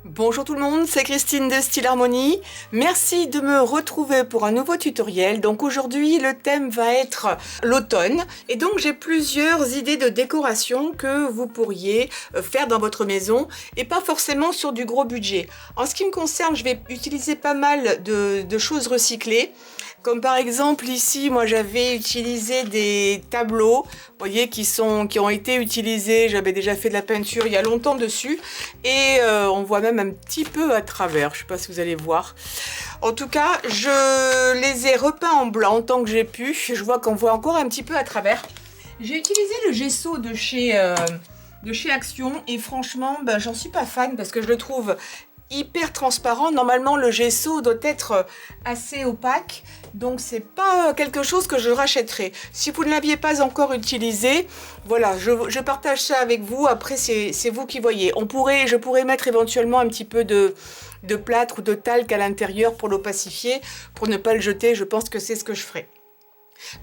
Bonjour tout le monde, c'est Christine de Style Harmonie. Merci de me retrouver pour un nouveau tutoriel. Donc aujourd'hui, le thème va être l'automne. Et donc j'ai plusieurs idées de décoration que vous pourriez faire dans votre maison et pas forcément sur du gros budget. En ce qui me concerne, je vais utiliser pas mal de choses recyclées. Comme par exemple ici, moi j'avais utilisé des tableaux, vous voyez, qui ont été utilisés. J'avais déjà fait de la peinture il y a longtemps dessus et on voit même un petit peu à travers. Je ne sais pas si vous allez voir. En tout cas, je les ai repeints en blanc tant que j'ai pu. Je vois qu'on voit encore un petit peu à travers. J'ai utilisé le gesso de chez Action et franchement, j'en suis pas fan parce que je le trouve hyper transparent. Normalement le gesso doit être assez opaque, donc c'est pas quelque chose que je rachèterai. Si vous ne l'aviez pas encore utilisé, voilà, je partage ça avec vous. Après c'est vous qui voyez. Je pourrais mettre éventuellement un petit peu de plâtre ou de talc à l'intérieur pour l'opacifier, pour ne pas le jeter. Je pense que c'est ce que je ferai.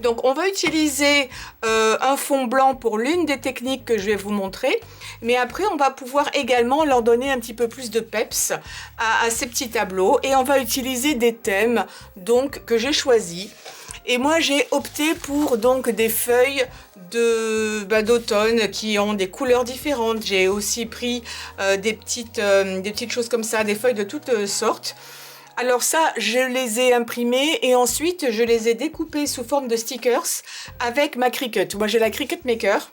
Donc on va utiliser un fond blanc pour l'une des techniques que je vais vous montrer, mais après on va pouvoir également leur donner un petit peu plus de peps à ces petits tableaux, et on va utiliser des thèmes donc que j'ai choisis. Et moi j'ai opté pour donc des feuilles d'automne qui ont des couleurs différentes. J'ai aussi pris des petites choses comme ça, des feuilles de toutes sortes. Alors ça, je les ai imprimés et ensuite je les ai découpés sous forme de stickers avec ma Cricut. Moi j'ai la Cricut Maker.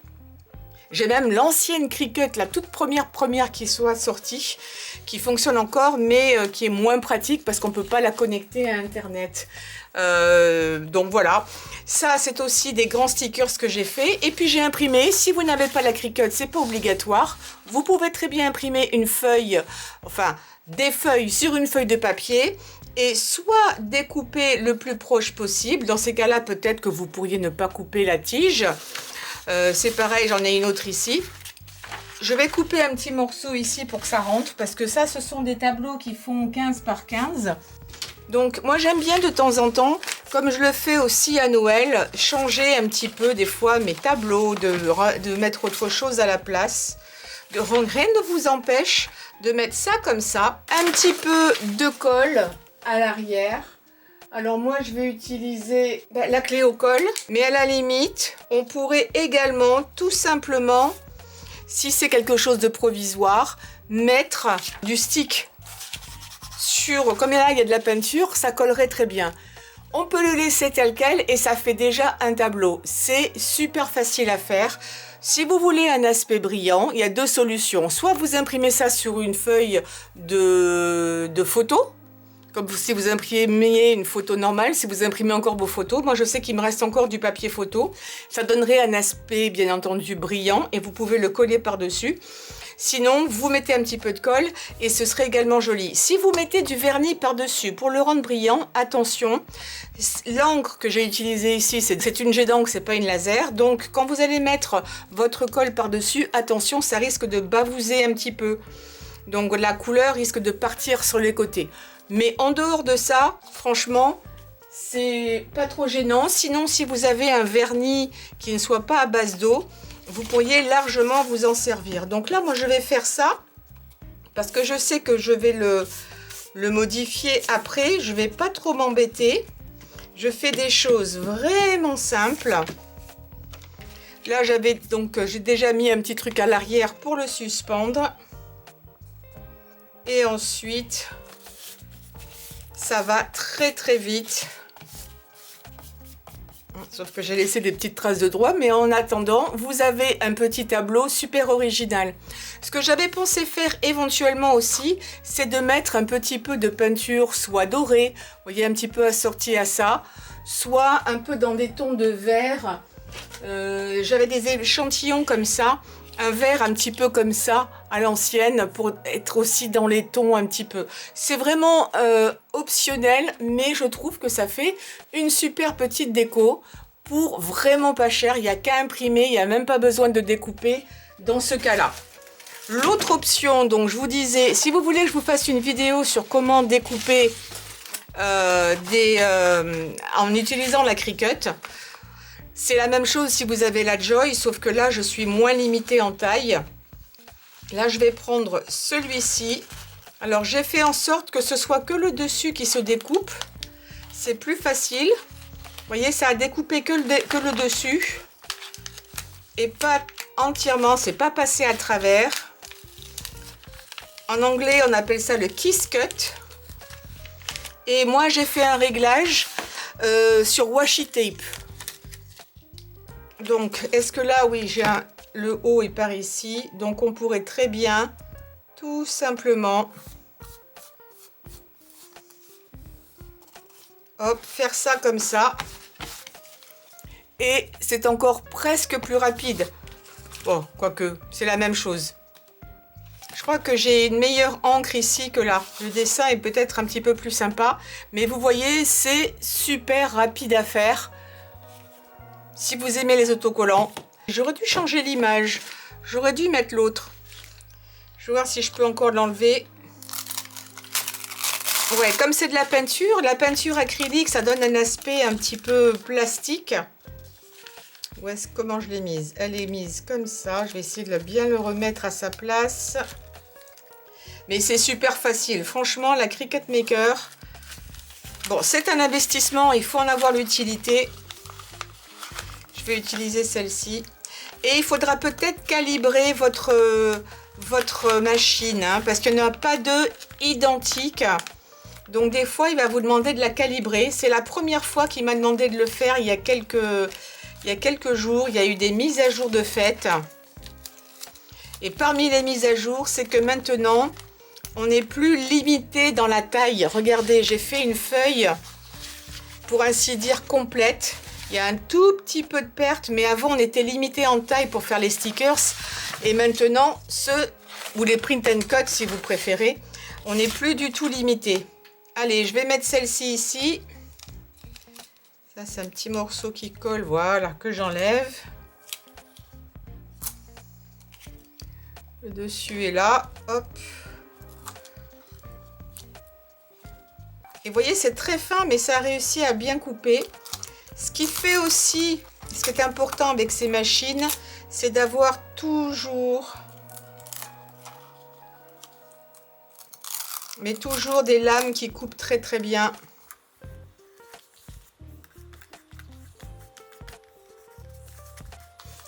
J'ai même l'ancienne Cricut, la toute première qui soit sortie, qui fonctionne encore mais qui est moins pratique parce qu'on ne peut pas la connecter à internet. Donc voilà, ça c'est aussi des grands stickers que j'ai fait. Et puis j'ai imprimé, si vous n'avez pas la Cricut, c'est pas obligatoire. Vous pouvez très bien imprimer une feuille, enfin des feuilles sur une feuille de papier et soit découper le plus proche possible. Dans ces cas-là, peut-être que vous pourriez ne pas couper la tige. C'est pareil, j'en ai une autre ici. Je vais couper un petit morceau ici pour que ça rentre, parce que ça, ce sont des tableaux qui font 15 par 15. Donc moi j'aime bien de temps en temps, comme je le fais aussi à Noël, changer un petit peu des fois mes tableaux, de mettre autre chose à la place. Rien ne vous empêche de mettre ça comme ça, un petit peu de colle à l'arrière. Alors moi je vais utiliser la clé au colle, mais à la limite on pourrait également tout simplement, si c'est quelque chose de provisoire, mettre du stick sur, comme là il y a de la peinture, ça collerait très bien. On peut le laisser tel quel et ça fait déjà un tableau. C'est super facile à faire. Si vous voulez un aspect brillant, il y a deux solutions. Soit vous imprimez ça sur une feuille de photo, comme si vous imprimiez une photo normale, si vous imprimez encore vos photos. Moi je sais qu'il me reste encore du papier photo. Ça donnerait un aspect bien entendu brillant et vous pouvez le coller par-dessus. Sinon, vous mettez un petit peu de colle et ce serait également joli. Si vous mettez du vernis par-dessus pour le rendre brillant, attention, l'encre que j'ai utilisée ici, c'est une jet d'encre, c'est pas une laser. Donc, quand vous allez mettre votre colle par-dessus, attention, ça risque de bavouser un petit peu. Donc, la couleur risque de partir sur les côtés. Mais en dehors de ça, franchement, c'est pas trop gênant. Sinon, si vous avez un vernis qui ne soit pas à base d'eau, vous pourriez largement vous en servir. Donc là, moi, je vais faire ça parce que je sais que je vais le modifier après. Je vais pas trop m'embêter. Je fais des choses vraiment simples. Là, j'ai déjà mis un petit truc à l'arrière pour le suspendre. Et ensuite, ça va très très vite. Sauf que j'ai laissé des petites traces de doigts, mais en attendant, vous avez un petit tableau super original. Ce que j'avais pensé faire éventuellement aussi, c'est de mettre un petit peu de peinture, soit dorée, vous voyez, un petit peu assortie à ça, soit un peu dans des tons de vert. J'avais des échantillons comme ça, un vert un petit peu comme ça à l'ancienne pour être aussi dans les tons un petit peu. C'est vraiment optionnel, mais je trouve que ça fait une super petite déco pour vraiment pas cher. Il n'y a qu'à imprimer, il n'y a même pas besoin de découper dans ce cas-là. L'autre option, donc je vous disais, si vous voulez que je vous fasse une vidéo sur comment découper en utilisant la Cricut, c'est la même chose si vous avez la Joy, sauf que là, je suis moins limitée en taille. Là, je vais prendre celui-ci. Alors j'ai fait en sorte que ce soit que le dessus qui se découpe. C'est plus facile. Vous voyez, ça a découpé que le dessus. Et pas entièrement, c'est pas passé à travers. En anglais, on appelle ça le kiss cut. Et moi, j'ai fait un réglage sur washi tape. Donc, est-ce que là, oui, le haut est par ici. Donc, on pourrait très bien, tout simplement, hop, faire ça comme ça. Et c'est encore presque plus rapide. Bon, quoique, c'est la même chose. Je crois que j'ai une meilleure encre ici que là. Le dessin est peut-être un petit peu plus sympa. Mais vous voyez, c'est super rapide à faire. Si vous aimez les autocollants. J'aurais dû changer l'image. J'aurais dû mettre l'autre. Je vais voir si je peux encore l'enlever. Ouais, comme c'est de la peinture acrylique, ça donne un aspect un petit peu plastique. Comment je l'ai mise? Elle est mise comme ça. Je vais essayer de bien le remettre à sa place. Mais c'est super facile. Franchement, la Cricut Maker, bon, c'est un investissement. Il faut en avoir l'utilité. Je vais utiliser celle-ci. Et il faudra peut-être calibrer votre machine. Hein, parce qu'il n'y en a pas deux identiques. Donc, des fois, il va vous demander de la calibrer. C'est la première fois qu'il m'a demandé de le faire il y a quelques jours. Il y a eu des mises à jour de fait. Et parmi les mises à jour, c'est que maintenant, on n'est plus limité dans la taille. Regardez, j'ai fait une feuille, pour ainsi dire, complète. Il y a un tout petit peu de perte, mais avant, on était limité en taille pour faire les stickers. Et maintenant, ou les print and cut, si vous préférez, on n'est plus du tout limité. Allez, je vais mettre celle-ci ici. Ça, c'est un petit morceau qui colle, voilà, que j'enlève. Le dessus est là, hop. Et vous voyez, c'est très fin, mais ça a réussi à bien couper. Ce qui fait aussi, ce qui est important avec ces machines, c'est d'avoir toujours, mais toujours des lames qui coupent très très bien.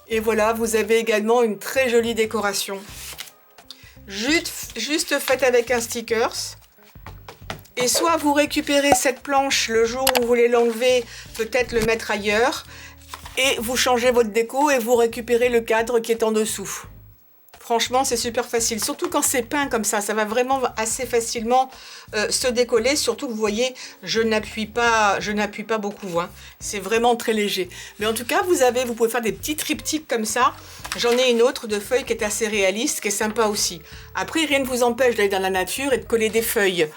Et voilà, vous avez également une très jolie décoration. Juste faite avec un stickers. Et soit vous récupérez cette planche le jour où vous voulez l'enlever, peut-être le mettre ailleurs, et vous changez votre déco et vous récupérez le cadre qui est en dessous. Franchement, c'est super facile, surtout quand c'est peint comme ça va vraiment assez facilement se décoller. Surtout, vous voyez, je n'appuie pas beaucoup, hein. C'est vraiment très léger. Mais en tout cas, vous pouvez faire des petits triptyques comme ça. J'en ai une autre de feuilles qui est assez réaliste, qui est sympa aussi. Après, rien ne vous empêche d'aller dans la nature et de coller des feuilles.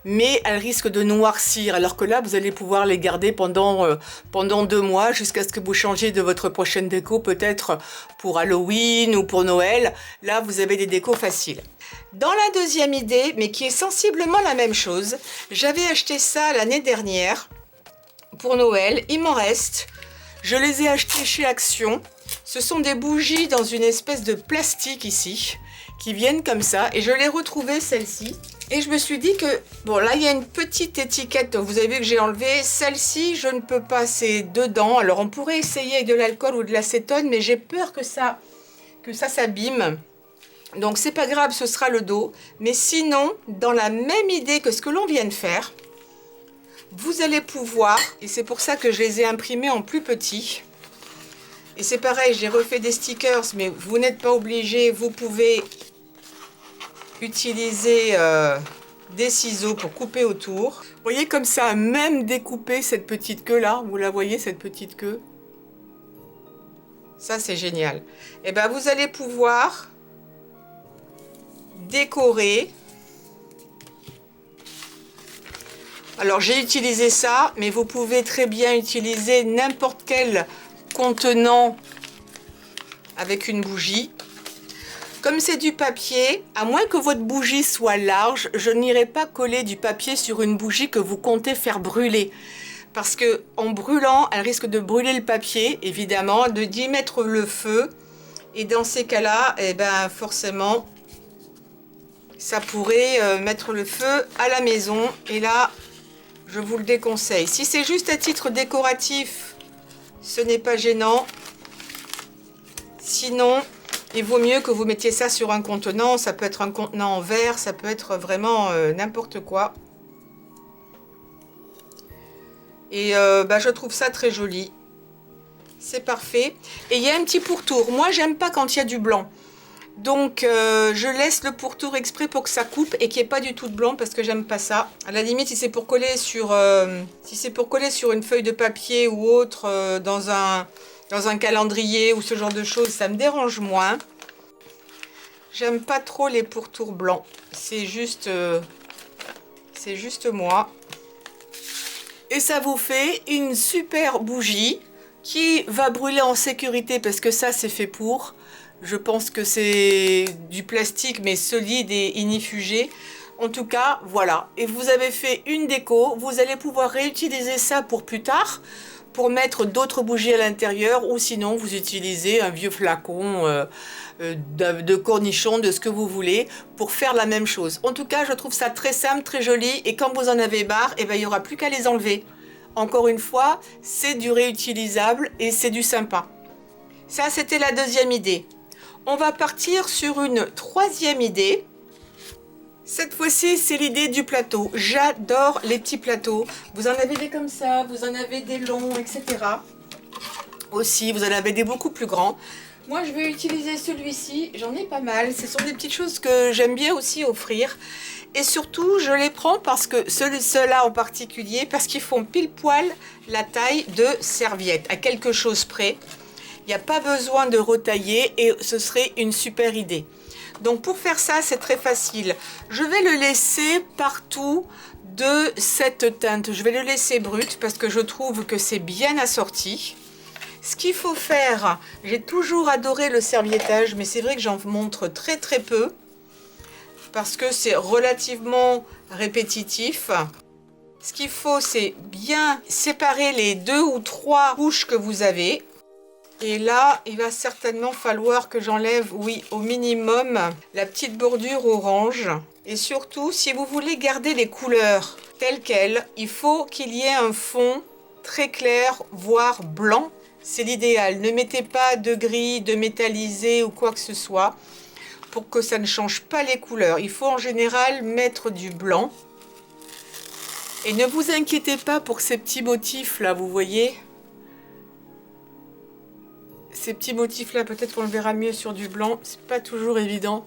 Mais elles risquent de noircir, alors que là, vous allez pouvoir les garder pendant 2 mois, jusqu'à ce que vous changiez de votre prochaine déco, peut-être pour Halloween ou pour Noël. Là, vous avez des décos faciles. Dans la deuxième idée, mais qui est sensiblement la même chose, j'avais acheté ça l'année dernière pour Noël. Il m'en reste. Je les ai achetés chez Action. Ce sont des bougies dans une espèce de plastique ici, qui viennent comme ça. Et je l'ai retrouvée, celle-ci. Et je me suis dit que, bon, là, il y a une petite étiquette. Vous avez vu que j'ai enlevé. Celle-ci, je ne peux pas, c'est dedans. Alors, on pourrait essayer avec de l'alcool ou de l'acétone, mais j'ai peur que ça s'abîme. Donc, c'est pas grave, ce sera le dos. Mais sinon, dans la même idée que ce que l'on vient de faire, vous allez pouvoir, et c'est pour ça que je les ai imprimés en plus petit. Et c'est pareil, j'ai refait des stickers, mais vous n'êtes pas obligé, vous pouvez utiliser des ciseaux pour couper autour. Vous voyez comme ça a même découpé cette petite queue là, vous la voyez cette petite queue? Ça c'est génial. Et ben vous allez pouvoir décorer. Alors j'ai utilisé ça, mais vous pouvez très bien utiliser n'importe quel contenant avec une bougie. Comme c'est du papier, à moins que votre bougie soit large, je n'irai pas coller du papier sur une bougie que vous comptez faire brûler. Parce que en brûlant, elle risque de brûler le papier, évidemment, d'y mettre le feu. Et dans ces cas-là, eh ben, forcément, ça pourrait mettre le feu à la maison. Et là, je vous le déconseille. Si c'est juste à titre décoratif, ce n'est pas gênant. Sinon, il vaut mieux que vous mettiez ça sur un contenant. Ça peut être un contenant en verre, ça peut être vraiment n'importe quoi. Et je trouve ça très joli. C'est parfait. Et il y a un petit pourtour. Moi, j'aime pas quand il y a du blanc. Donc, je laisse le pourtour exprès pour que ça coupe et qu'il n'y ait pas du tout de blanc parce que j'aime pas ça. À la limite, si c'est pour coller sur, une feuille de papier ou autre, dans un calendrier ou ce genre de choses, ça me dérange moins. J'aime pas trop les pourtours blancs. C'est juste moi. Et ça vous fait une super bougie qui va brûler en sécurité parce que ça, c'est fait pour. Je pense que c'est du plastique mais solide et inifugé. En tout cas, voilà. Et vous avez fait une déco. Vous allez pouvoir réutiliser ça pour plus tard, pour mettre d'autres bougies à l'intérieur, ou sinon vous utilisez un vieux flacon de cornichons, de ce que vous voulez, pour faire la même chose. En tout cas, je trouve ça très simple, très joli, et quand vous en avez marre, il n'y aura plus qu'à les enlever. Encore une fois, c'est du réutilisable et c'est du sympa. Ça, c'était la deuxième idée. On va partir sur une troisième idée. Cette fois-ci, c'est l'idée du plateau. J'adore les petits plateaux. Vous en avez des comme ça, vous en avez des longs, etc. Aussi, vous en avez des beaucoup plus grands. Moi, je vais utiliser celui-ci. J'en ai pas mal. Ce sont des petites choses que j'aime bien aussi offrir. Et surtout, je les prends parce que ceux-là en particulier, parce qu'ils font pile poil la taille de serviette, à quelque chose près. Il n'y a pas besoin de retailler et ce serait une super idée. Donc pour faire ça, c'est très facile. Je vais le laisser partout de cette teinte. Je vais le laisser brut parce que je trouve que c'est bien assorti. Ce qu'il faut faire, j'ai toujours adoré le serviettage, mais c'est vrai que j'en montre très très peu parce que c'est relativement répétitif. Ce qu'il faut, c'est bien séparer les 2 ou 3 couches que vous avez. Et là, il va certainement falloir que j'enlève, oui, au minimum, la petite bordure orange. Et surtout, si vous voulez garder les couleurs telles quelles, il faut qu'il y ait un fond très clair, voire blanc. C'est l'idéal. Ne mettez pas de gris, de métallisé ou quoi que ce soit pour que ça ne change pas les couleurs. Il faut en général mettre du blanc. Et ne vous inquiétez pas pour ces petits motifs là, vous voyez ? Ces petits motifs là, peut-être qu'on le verra mieux sur du blanc, c'est pas toujours évident.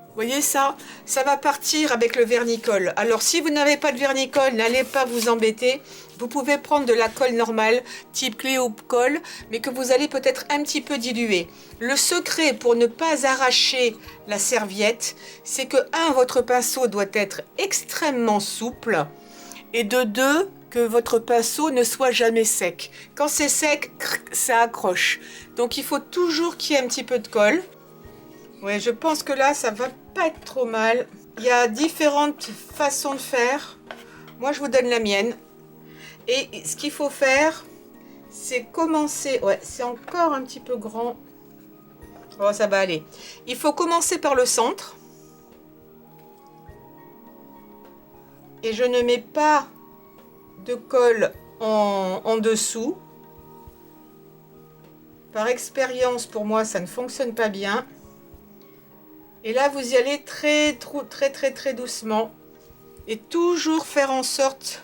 Vous voyez ça? Ça va partir avec le vernicole. Alors si vous n'avez pas de vernicole, n'allez pas vous embêter. Vous pouvez prendre de la colle normale, type Cléo colle, mais que vous allez peut-être un petit peu diluer. Le secret pour ne pas arracher la serviette, c'est que 1, votre pinceau doit être extrêmement souple, et de 2, que votre pinceau ne soit jamais sec. Quand c'est sec, ça accroche. Donc il faut toujours qu'il y ait un petit peu de colle. Ouais, je pense que là, ça va pas être trop mal. Il y a différentes façons de faire. Moi, je vous donne la mienne. Et ce qu'il faut faire, c'est commencer... Ouais, c'est encore un petit peu grand. Oh, ça va aller. Il faut commencer par le centre. Et je ne mets pas de colle en dessous. Par expérience, pour moi, ça ne fonctionne pas bien. Et là, vous y allez très doucement. Et toujours faire en sorte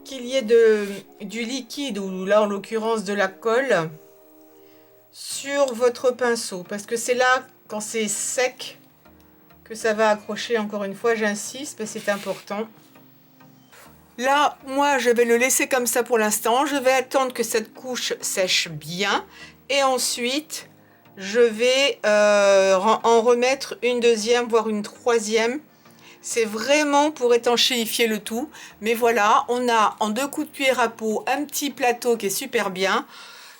qu'il y ait du liquide, ou là, en l'occurrence, de la colle, sur votre pinceau. Parce que c'est là, quand c'est sec, que ça va accrocher. Encore une fois, j'insiste, mais c'est important. Là, moi, je vais le laisser comme ça pour l'instant. Je vais attendre que cette couche sèche bien. Et ensuite, je vais en remettre une deuxième, voire une troisième. C'est vraiment pour étanchéifier le tout. Mais voilà, on a en 2 coups de cuillère à peau un petit plateau qui est super bien.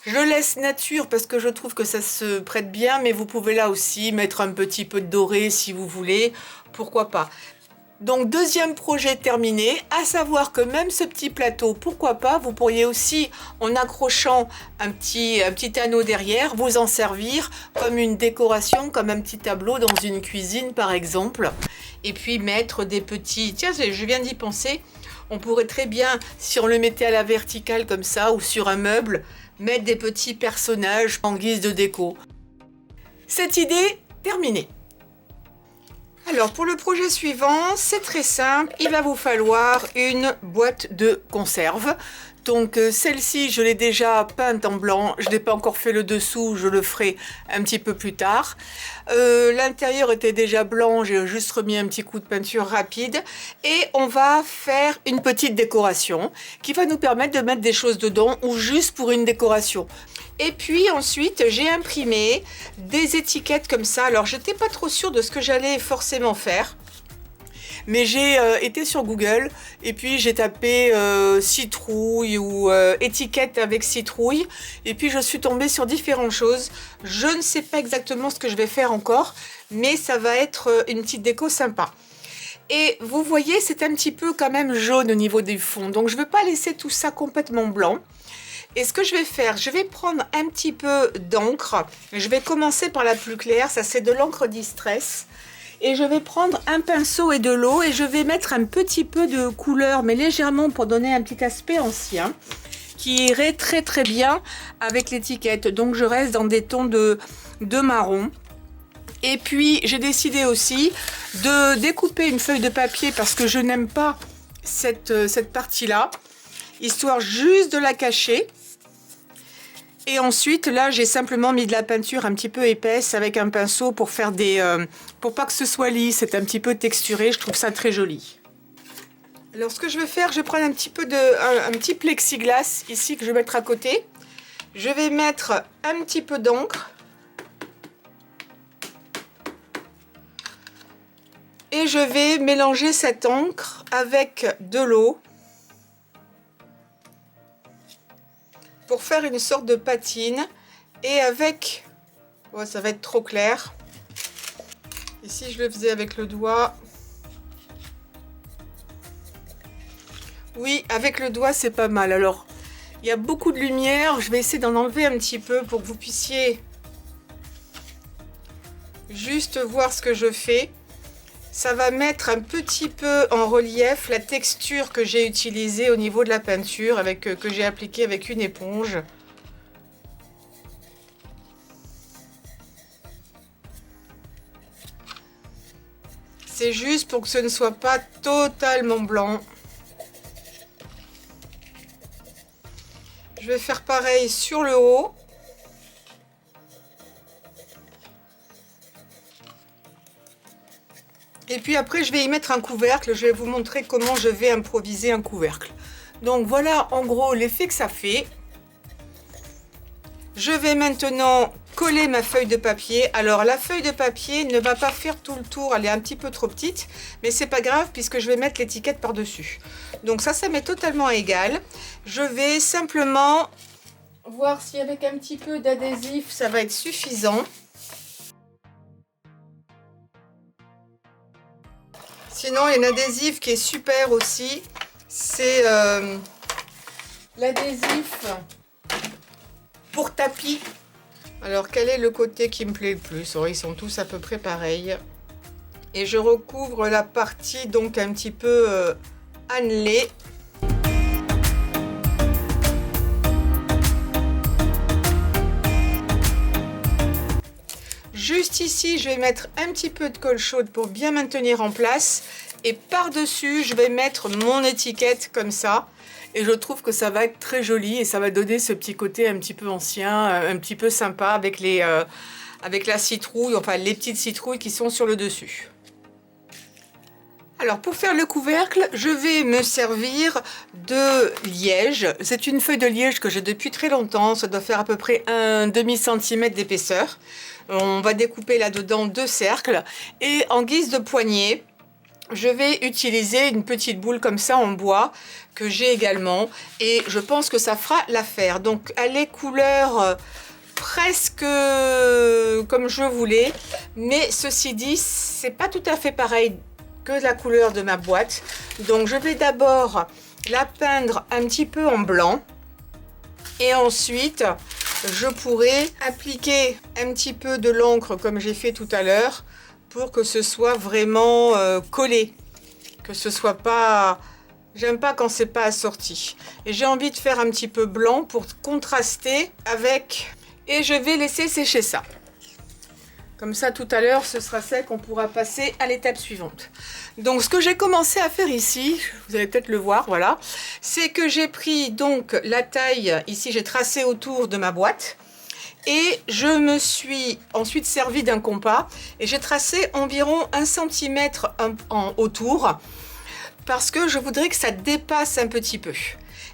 Je laisse nature parce que je trouve que ça se prête bien. Mais vous pouvez là aussi mettre un petit peu de doré si vous voulez. Pourquoi pas. Donc deuxième projet terminé, à savoir que même ce petit plateau, pourquoi pas, vous pourriez aussi, en accrochant un petit anneau derrière, vous en servir comme une décoration, comme un petit tableau dans une cuisine par exemple. Et puis mettre des petits... Tiens, je viens d'y penser, on pourrait très bien, si on le mettait à la verticale comme ça, ou sur un meuble, mettre des petits personnages en guise de déco. Cette idée, terminée. Alors pour le projet suivant, c'est très simple, il va vous falloir une boîte de conserve. Donc celle-ci, je l'ai déjà peinte en blanc, je n'ai pas encore fait le dessous, je le ferai un petit peu plus tard. L'intérieur était déjà blanc, j'ai juste remis un petit coup de peinture rapide. Et on va faire une petite décoration qui va nous permettre de mettre des choses dedans ou juste pour une décoration. Et puis ensuite, j'ai imprimé des étiquettes comme ça. Alors, j'étais pas trop sûre de ce que j'allais forcément faire. Mais j'ai été sur Google et puis j'ai tapé citrouille ou étiquette avec citrouille. Et puis, je suis tombée sur différentes choses. Je ne sais pas exactement ce que je vais faire encore, mais ça va être une petite déco sympa. Et vous voyez, c'est un petit peu quand même jaune au niveau du fond. Donc, je ne veux pas laisser tout ça complètement blanc. Et ce que je vais faire, je vais prendre un petit peu d'encre. Je vais commencer par la plus claire, ça c'est de l'encre Distress. Et je vais prendre un pinceau et de l'eau et je vais mettre un petit peu de couleur, mais légèrement pour donner un petit aspect ancien, qui irait très très bien avec l'étiquette. Donc je reste dans des tons de marron. Et puis j'ai décidé aussi de découper une feuille de papier parce que je n'aime pas cette partie-là, histoire juste de la cacher. Et ensuite, là, j'ai simplement mis de la peinture un petit peu épaisse avec un pinceau pour faire pour pas que ce soit lisse, c'est un petit peu texturé, je trouve ça très joli. Alors, ce que je vais faire, je vais prendre un petit plexiglas ici que je vais mettre à côté. Je vais mettre un petit peu d'encre. Et je vais mélanger cette encre avec de l'eau. Pour faire une sorte de patine et avec, oh, ça va être trop clair, et si je le faisais avec le doigt, oui, avec le doigt c'est pas mal. Alors il y a beaucoup de lumière, je vais essayer d'en enlever un petit peu pour que vous puissiez juste voir ce que je fais. Ça va mettre un petit peu en relief la texture que j'ai utilisée au niveau de la peinture, que j'ai appliquée avec une éponge. C'est juste pour que ce ne soit pas totalement blanc. Je vais faire pareil sur le haut. Et puis après, je vais y mettre un couvercle. Je vais vous montrer comment je vais improviser un couvercle. Donc voilà en gros l'effet que ça fait. Je vais maintenant coller ma feuille de papier. Alors la feuille de papier ne va pas faire tout le tour, elle est un petit peu trop petite, mais c'est pas grave puisque je vais mettre l'étiquette par-dessus. Donc ça m'est totalement égal. Je vais simplement voir si avec un petit peu d'adhésif ça va être suffisant. Sinon, il y a un adhésif qui est super aussi. C'est l'adhésif pour tapis. Alors, quel est le côté qui me plaît le plus? Oh, ils sont tous à peu près pareils. Et je recouvre la partie donc un petit peu annelée. Juste ici, je vais mettre un petit peu de colle chaude pour bien maintenir en place. Et par-dessus, je vais mettre mon étiquette comme ça. Et je trouve que ça va être très joli et ça va donner ce petit côté un petit peu ancien, un petit peu sympa avec la citrouille, enfin les petites citrouilles qui sont sur le dessus. Alors pour faire le couvercle, je vais me servir de liège. C'est une feuille de liège que j'ai depuis très longtemps, ça doit faire à peu près un demi-centimètre d'épaisseur. On va découper là-dedans 2 cercles et en guise de poignée, je vais utiliser une petite boule comme ça en bois que j'ai également et je pense que ça fera l'affaire. Donc elle est couleur presque comme je voulais, mais ceci dit, c'est pas tout à fait pareil que la couleur de ma boîte. Donc je vais d'abord la peindre un petit peu en blanc. Et ensuite, je pourrai appliquer un petit peu de l'encre comme j'ai fait tout à l'heure pour que ce soit vraiment collé. Que ce soit pas... J'aime pas quand c'est pas assorti. Et j'ai envie de faire un petit peu blanc pour contraster avec... Et je vais laisser sécher ça. Comme ça, tout à l'heure, ce sera sec, on pourra passer à l'étape suivante. Donc, ce que j'ai commencé à faire ici, vous allez peut-être le voir, voilà, c'est que j'ai pris donc la taille, ici j'ai tracé autour de ma boîte, et je me suis ensuite servi d'un compas, et j'ai tracé environ 1 cm autour, parce que je voudrais que ça dépasse un petit peu.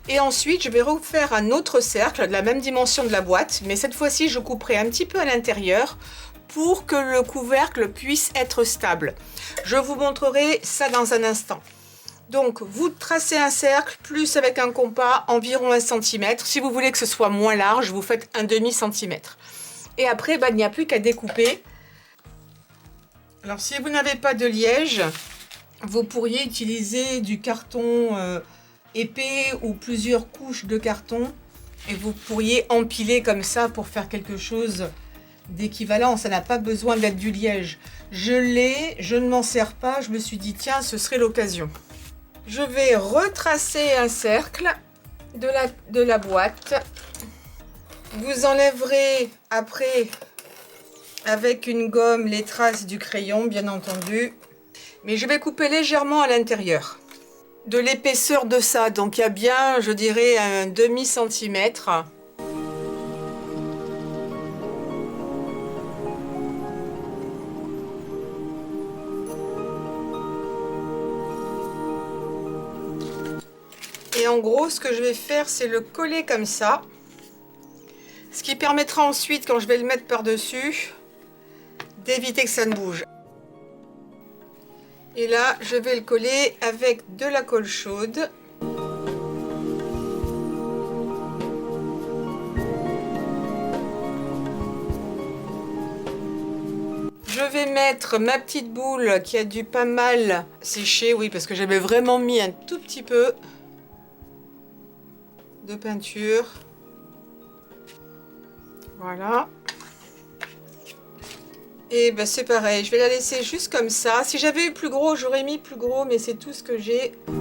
Et ensuite, je vais refaire un autre cercle de la même dimension de la boîte, mais cette fois-ci, je couperai un petit peu à l'intérieur, pour que le couvercle puisse être stable. Je vous montrerai ça dans un instant. Donc, vous tracez un cercle, plus avec un compas, environ 1 cm. Si vous voulez que ce soit moins large, vous faites un demi-centimètre. Et après, il n'y a plus qu'à découper. Alors, si vous n'avez pas de liège, vous pourriez utiliser du carton épais ou plusieurs couches de carton. Et vous pourriez empiler comme ça pour faire quelque chose d'équivalent. Ça n'a pas besoin d'être du liège. Je l'ai, je ne m'en sers pas. Je me suis dit, tiens, ce serait l'occasion. Je vais retracer un cercle de la boîte. Vous enlèverez après avec une gomme les traces du crayon, bien entendu. Mais je vais couper légèrement à l'intérieur. De l'épaisseur de ça, donc il y a bien, je dirais, un demi-centimètre. Et en gros, ce que je vais faire, c'est le coller comme ça. Ce qui permettra ensuite, quand je vais le mettre par-dessus, d'éviter que ça ne bouge. Et là, je vais le coller avec de la colle chaude. Je vais mettre ma petite boule qui a dû pas mal sécher, oui, parce que j'avais vraiment mis un tout petit peu de peinture. Voilà. Et ben c'est pareil, je vais la laisser juste comme ça. Si j'avais eu plus gros, j'aurais mis plus gros, mais c'est tout ce que j'ai. Vous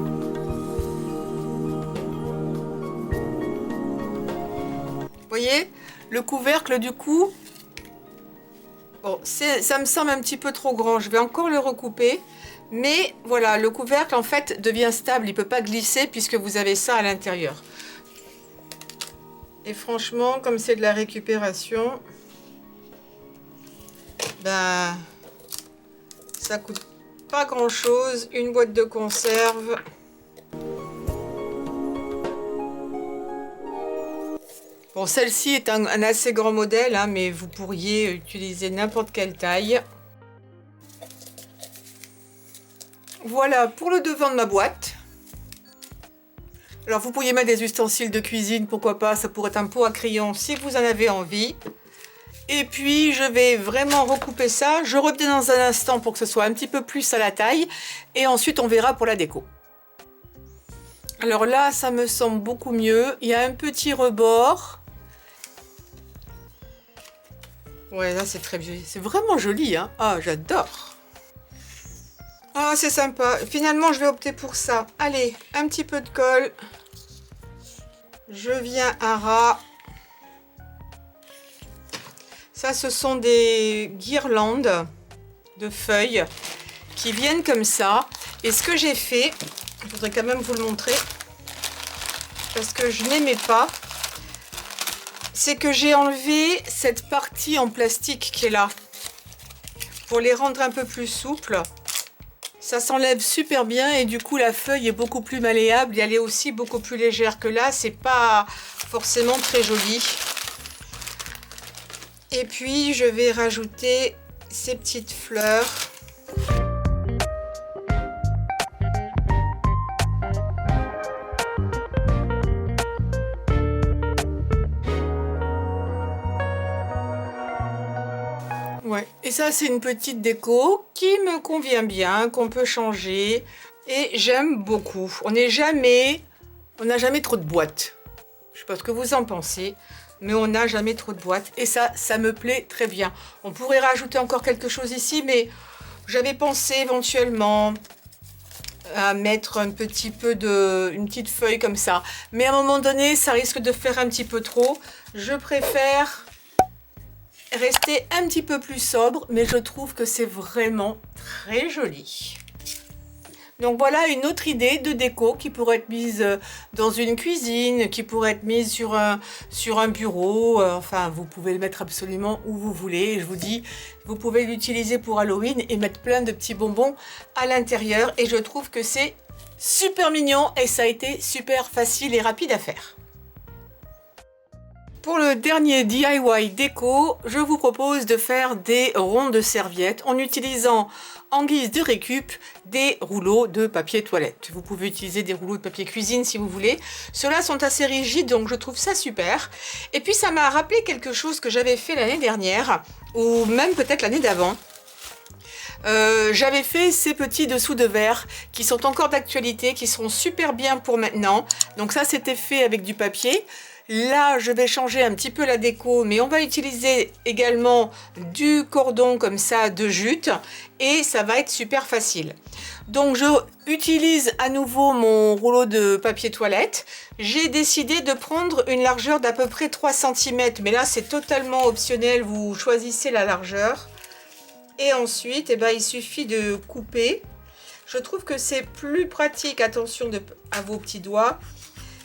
voyez, le couvercle du coup, bon, ça me semble un petit peu trop grand. Je vais encore le recouper. Mais voilà, le couvercle en fait devient stable, il ne peut pas glisser puisque vous avez ça à l'intérieur. Et franchement, comme c'est de la récupération, ben, ça coûte pas grand chose. Une boîte de conserve. Bon, celle-ci est un assez grand modèle, hein, mais vous pourriez utiliser n'importe quelle taille. Voilà pour le devant de ma boîte. Alors vous pourriez mettre des ustensiles de cuisine, pourquoi pas, ça pourrait être un pot à crayon si vous en avez envie. Et puis je vais vraiment recouper ça. Je reviens dans un instant pour que ce soit un petit peu plus à la taille. Et ensuite on verra pour la déco. Alors là, ça me semble beaucoup mieux. Il y a un petit rebord. Ouais, là c'est très joli. C'est vraiment joli, hein. Ah, j'adore. Ah, c'est sympa. Finalement, je vais opter pour ça. Allez, un petit peu de colle. Je viens à ras. Ça, ce sont des guirlandes de feuilles qui viennent comme ça. Et ce que j'ai fait, je voudrais quand même vous le montrer, parce que je n'aimais pas, c'est que j'ai enlevé cette partie en plastique qui est là, pour les rendre un peu plus souples. Ça s'enlève super bien et du coup la feuille est beaucoup plus malléable et elle est aussi beaucoup plus légère que là. C'est pas forcément très joli. Et puis je vais rajouter ces petites fleurs. Ouais, Et ça, c'est une petite déco qui me convient bien, qu'on peut changer. Et j'aime beaucoup. On n'a jamais trop de boîtes. Je sais pas ce que vous en pensez, mais on n'a jamais trop de boîtes. Et ça me plaît très bien. On pourrait rajouter encore quelque chose ici, mais j'avais pensé éventuellement à mettre un petit peu une petite feuille comme ça. Mais à un moment donné, ça risque de faire un petit peu trop. Je préfère rester un petit peu plus sobre, mais je trouve que c'est vraiment très joli. Donc voilà une autre idée de déco qui pourrait être mise dans une cuisine, qui pourrait être mise sur un bureau. Enfin, vous pouvez le mettre absolument où vous voulez. Et je vous dis, vous pouvez l'utiliser pour Halloween et mettre plein de petits bonbons à l'intérieur. Et je trouve que c'est super mignon et ça a été super facile et rapide à faire. Pour le dernier DIY déco, je vous propose de faire des ronds de serviettes en utilisant en guise de récup des rouleaux de papier toilette. Vous pouvez utiliser des rouleaux de papier cuisine si vous voulez. Ceux-là sont assez rigides, donc je trouve ça super. Et puis ça m'a rappelé quelque chose que j'avais fait l'année dernière, ou même peut-être l'année d'avant. J'avais fait ces petits dessous de verre qui sont encore d'actualité, qui sont super bien pour maintenant. Donc ça, c'était fait avec du papier. Là, je vais changer un petit peu la déco, mais on va utiliser également du cordon comme ça de jute et ça va être super facile. Donc, je utilise à nouveau mon rouleau de papier toilette. J'ai décidé de prendre une largeur d'à peu près 3 cm, mais là, c'est totalement optionnel. Vous choisissez la largeur. Et ensuite, eh ben, il suffit de couper. Je trouve que c'est plus pratique. Attention à vos petits doigts.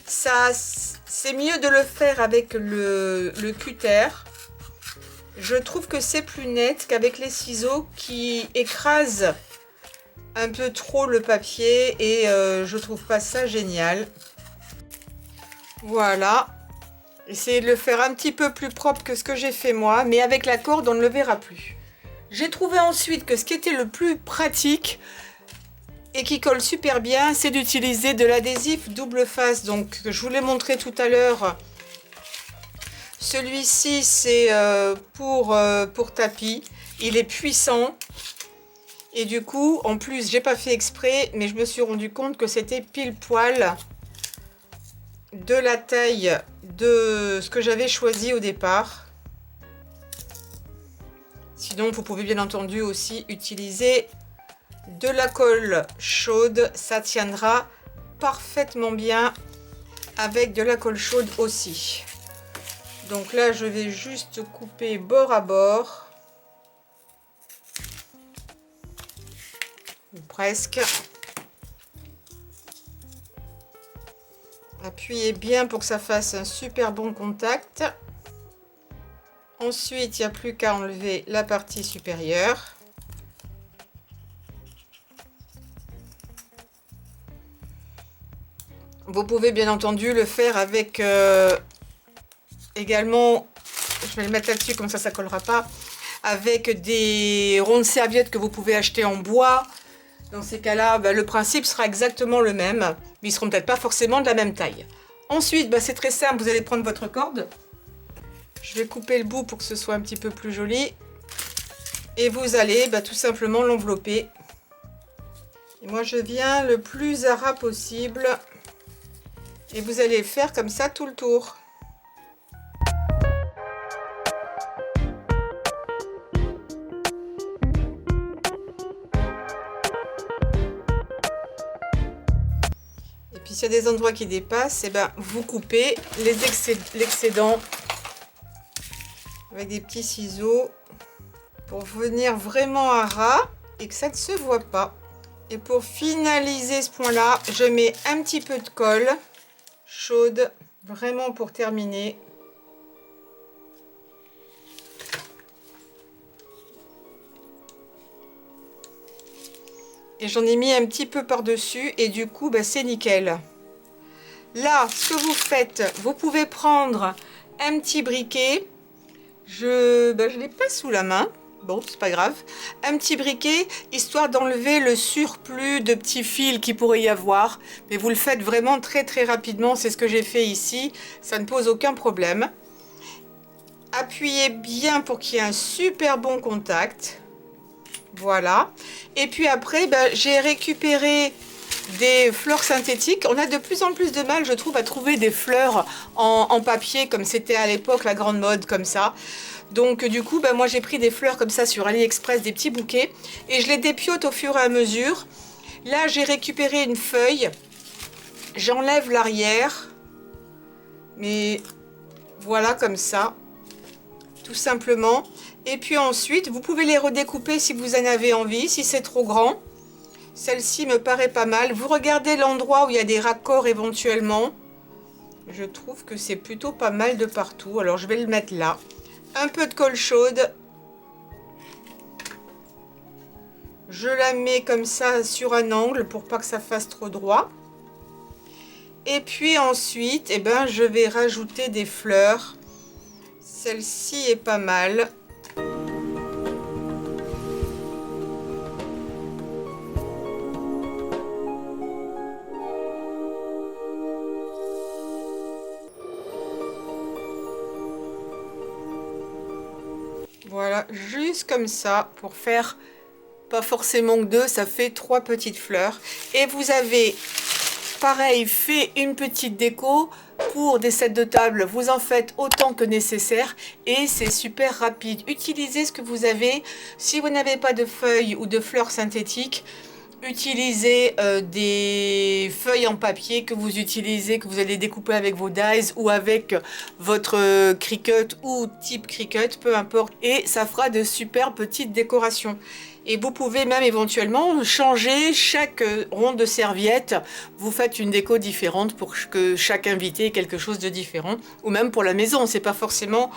C'est mieux de le faire avec le cutter. Je trouve que c'est plus net qu'avec les ciseaux qui écrasent un peu trop le papier et je trouve pas ça génial. Voilà. Essayez de le faire un petit peu plus propre que ce que j'ai fait moi, mais avec la corde on ne le verra plus. J'ai trouvé ensuite que ce qui était le plus pratique et qui colle super bien, c'est d'utiliser de l'adhésif double face. Donc, je vous l'ai montré tout à l'heure. Celui-ci, c'est pour tapis. Il est puissant. Et du coup, en plus, j'ai pas fait exprès, mais je me suis rendu compte que c'était pile poil de la taille de ce que j'avais choisi au départ. Sinon, vous pouvez bien entendu aussi utiliser de la colle chaude, ça tiendra parfaitement bien avec de la colle chaude aussi. Donc là, je vais juste couper bord à bord, ou presque. Appuyez bien pour que ça fasse un super bon contact. Ensuite, il n'y a plus qu'à enlever la partie supérieure. Vous pouvez bien entendu le faire avec également, je vais le mettre là-dessus comme ça collera pas, avec des ronds de serviettes que vous pouvez acheter en bois. Dans ces cas-là, le principe sera exactement le même, mais ils seront peut-être pas forcément de la même taille. Ensuite, c'est très simple, vous allez prendre votre corde. Je vais couper le bout pour que ce soit un petit peu plus joli. Et vous allez tout simplement l'envelopper. Et moi, je viens le plus à ras possible. Et vous allez faire comme ça tout le tour. Et puis s'il y a des endroits qui dépassent, vous coupez l'excédent avec des petits ciseaux pour venir vraiment à ras et que ça ne se voit pas. Et pour finaliser ce point-là, je mets un petit peu de colle chaude, vraiment pour terminer. Et j'en ai mis un petit peu par-dessus et du coup, c'est nickel. Là, ce que vous faites, vous pouvez prendre un petit briquet. Je l'ai pas sous la main. Bon, c'est pas grave. Un petit briquet, histoire d'enlever le surplus de petits fils qu'il pourrait y avoir. Mais vous le faites vraiment très très rapidement. C'est ce que j'ai fait ici. Ça ne pose aucun problème. Appuyez bien pour qu'il y ait un super bon contact. Voilà. Et puis après, j'ai récupéré des fleurs synthétiques. On a de plus en plus de mal, je trouve, à trouver des fleurs en papier, comme c'était à l'époque la grande mode, comme ça. Donc du coup, moi j'ai pris des fleurs comme ça sur AliExpress, des petits bouquets. Et je les dépiote au fur et à mesure. Là, j'ai récupéré une feuille. J'enlève l'arrière. Mais voilà, comme ça. Tout simplement. Et puis ensuite, vous pouvez les redécouper si vous en avez envie, si c'est trop grand. Celle-ci me paraît pas mal. Vous regardez l'endroit où il y a des raccords éventuellement. Je trouve que c'est plutôt pas mal de partout. Alors je vais le mettre là. Un peu de colle chaude. Je la mets comme ça sur un angle pour pas que ça fasse trop droit. Et puis ensuite, je vais rajouter des fleurs. Celle-ci est pas mal. Voilà, juste comme ça, pour faire pas forcément que 2, ça fait 3 petites fleurs. Et vous avez, pareil, fait une petite déco pour des sets de table. Vous en faites autant que nécessaire et c'est super rapide. Utilisez ce que vous avez. Si vous n'avez pas de feuilles ou de fleurs synthétiques, utilisez des feuilles en papier que vous utilisez, que vous allez découper avec vos dies ou avec votre Cricut ou type Cricut, peu importe. Et ça fera de super petites décorations. Et vous pouvez même éventuellement changer chaque ronde de serviette. Vous faites une déco différente pour que chaque invité ait quelque chose de différent. Ou même pour la maison, c'est pas forcément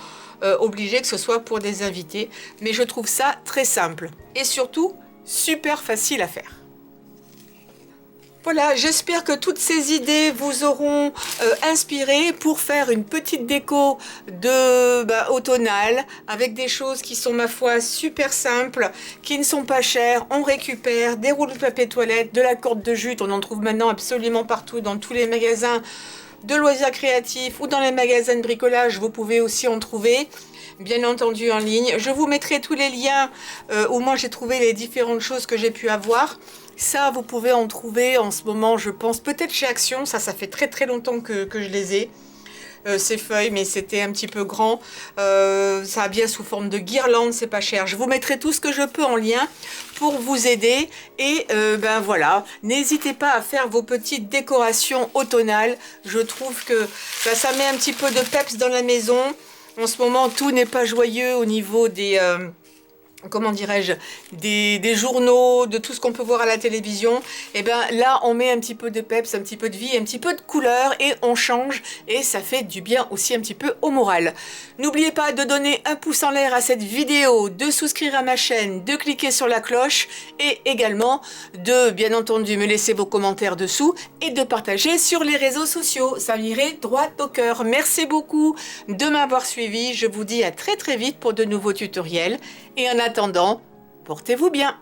obligé que ce soit pour des invités. Mais je trouve ça très simple. Et surtout, super facile à faire. Voilà, j'espère que toutes ces idées vous auront inspiré pour faire une petite déco de automnale avec des choses qui sont, ma foi, super simples, qui ne sont pas chères. On récupère des rouleaux de papier toilette, de la corde de jute, on en trouve maintenant absolument partout dans tous les magasins de loisirs créatifs ou dans les magasins de bricolage, vous pouvez aussi en trouver. Bien entendu en ligne. Je vous mettrai tous les liens où moi j'ai trouvé les différentes choses que j'ai pu avoir. Ça, vous pouvez en trouver en ce moment, je pense, peut-être chez Action. Ça fait très très longtemps que je les ai. Ces feuilles, mais c'était un petit peu grand. Ça a bien sous forme de guirlande, c'est pas cher. Je vous mettrai tout ce que je peux en lien pour vous aider. Et voilà, n'hésitez pas à faire vos petites décorations automnales. Je trouve que ça met un petit peu de peps dans la maison. En ce moment, tout n'est pas joyeux au niveau des... comment dirais-je, des journaux, de tout ce qu'on peut voir à la télévision. Et là, on met un petit peu de peps, un petit peu de vie, un petit peu de couleur et on change et ça fait du bien aussi un petit peu au moral. N'oubliez pas de donner un pouce en l'air à cette vidéo, de souscrire à ma chaîne, de cliquer sur la cloche et également de, bien entendu, me laisser vos commentaires dessous et de partager sur les réseaux sociaux. Ça m'irait droit au cœur. Merci beaucoup de m'avoir suivi. Je vous dis à très très vite pour de nouveaux tutoriels. Et en attendant, portez-vous bien.